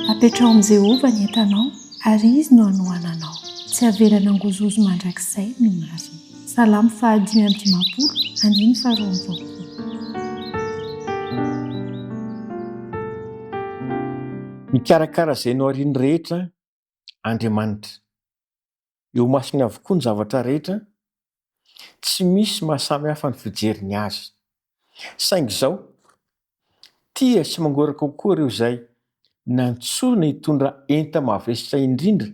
apetrao amin'i Jehovah ny entanao ary izy no hanohananao. Tsy averana angozozo mandrakizay no marina. Salamo 5:20. Mikarakara izay no ariany rehetra Andriamanitra. Eo masony avokoa ny zavatra rehetra, tsy misy mahasamy hafa ny fijeriny azy. Saingy izao, tia sy mangoraka kokoa ireo izay nantsoina hitondra enta mavesatra indrindra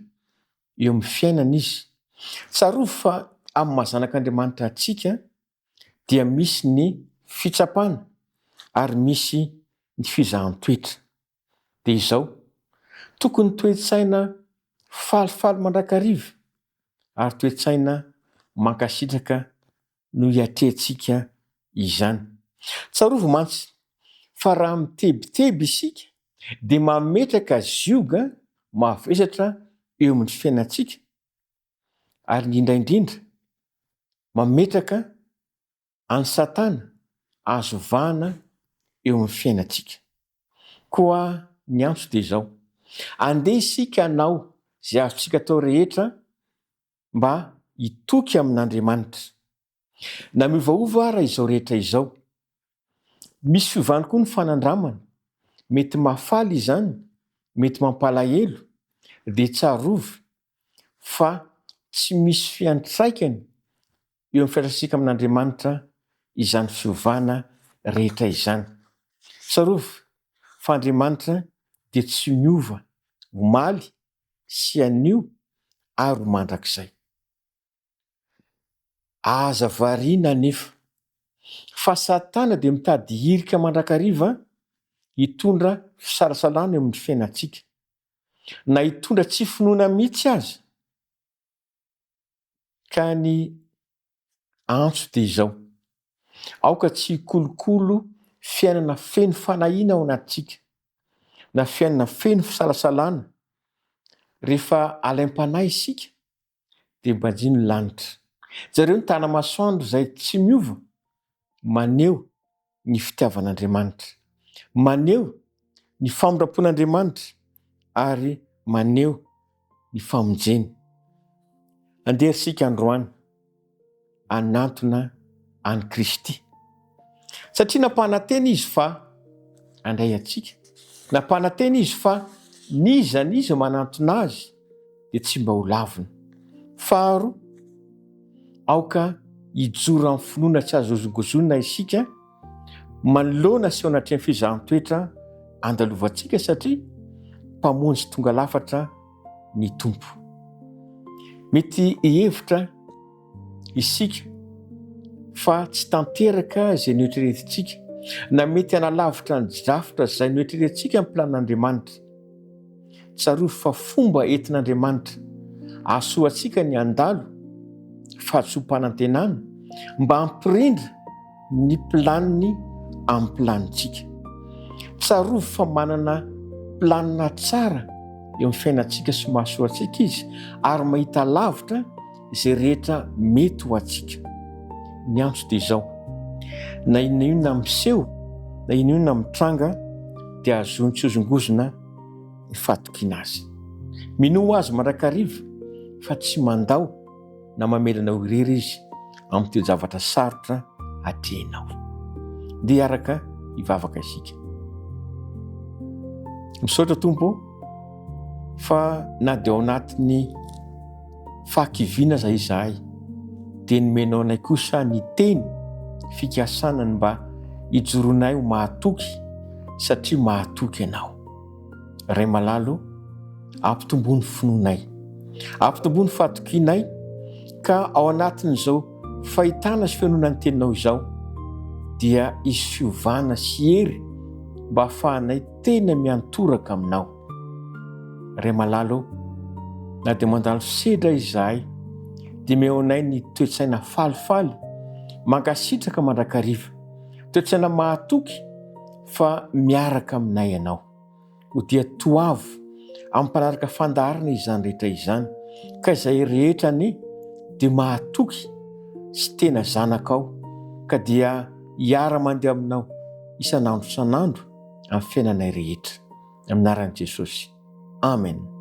eo amin'ny fiainana izy. Tsarovy fa amin'ny mahazanak'Andriamanitra antsika dia misy ny fitsapana ary misy ny fizahan-toetra. Dia izao, tokony toe-tsaina falifaly mandrakariva ary toe-tsaina mankasitraka no hiatrehantsika izany. Tsarovy mantsy fa raha mitebiteby isika dia mametraka zioga mavesatra eo amin'ny fiainantsika ary indrindraindrindra mametraka any Satana azovana eo amin'ny fiainantsika. Koa ny antso dia izao, andeha isika hanao izay azontsika atao rehetra mba hitoky amin'Andriamanitra. Na miovaova raha izao rehetra izao, misy fiovany koa ny fanandramana, mety mahafaly izany, mety mampalahelo, dia tsarovy fa tsy misy fiantraikany eo amin'ny fiantraikasika amin'Andriamanitra izany fiovana rehetra izany. Tsarovy fa Andriamanitra dia tsy miova, omaly sy anio ary ho mandrakizay. Aza variana anefa fa Satana dia mitady hirika mandrakariva hitondra fisalasalana eo amin'ny fiainantsika, na hitondra tsy finoana mihitsy aza. Ka ny antso dia izao, aoka tsy hikolokolo fiainana feno fanahiana ao anatintsika, na fiainana feno fisalasalana. Rehefa alaim-panahy isika dia mbanjiny lanitra. Jareo ny tana-masoandro izay tsy miova, maneho ny fitiavan'Andriamanitra, maneho ny famindrapon'Andriamanitra ary maneho ny famonjeny. Andeha isika androany anantona any Kristy, satria nampanantena izy fa handray antsika, nampanantena izy fa niza manantona azy dia tsy mba ho lavina. Faharoa, aoka hijoro amin'ny finoana tsy azo gozonina isika, manoloana sy ao anatin'ny fizahan-toetra andalovantsika, satria mpamonjy tonga lafatra ny Tompo. Mety hihevitra isika fa tsy tanteraka izay noeritreretintsika, na mety hanalavitra ny drafitra izay noeritreretintsika amin'ny planin'Andriamanitra. Tsarovy fa fomba entin'Andriamanitra ahasoantsika ny handalo fahatso-panantenana mba hampirindra ny planiny amin'ny planintsika. Tsarovy fa manana planina tsara eo amin'ny fiainantsika sy mahasoantsika izy, ary mahita lavitra izay rehetra mety ho antsika. Ny antso dia izao, na inona miseho, na inona mitranga dia azony tsy hozongozona ny fahatokiana azy. Minoa azy mandrakariva fa tsy mandao na mamelana ho irery izy amin'ny teo zavatra sarotra atrehinao. Dia araka hivavaka isika. Misaotra Tompo fa na dia ao anatin'ny fahakiviana izay izahay, dia nomenao anay kosa ny teny fikasanany mba hijoronay ho mahatoky, satria mahatoky ianao. Ray malalo, ampitombony finoanay, ampitombony fahatokianay, ka ao anatin'izao fahitana sy fianoana ny teninao izao dia hisy fiovana sy hery mba hahafahanay tena miantoraka aminao. Ray malalo, na dia mandalo sedra izahay, dia meo anay ny toe-tsaina falifaly, mankasitraka mandrakariva, toe-tsaina mahatoky fa miaraka aminay ianao. Ho dia toavo amin'ny mpanaraka fandaharana izany rehetra izany, ka izay rehetrany dia mahatoky sy tena zanakao, ka dia hiara-mandeha aminao isan'andro isan'andro amin'ny fiainanay rehetra. Amin'ny anaran'i Jesosy. amen.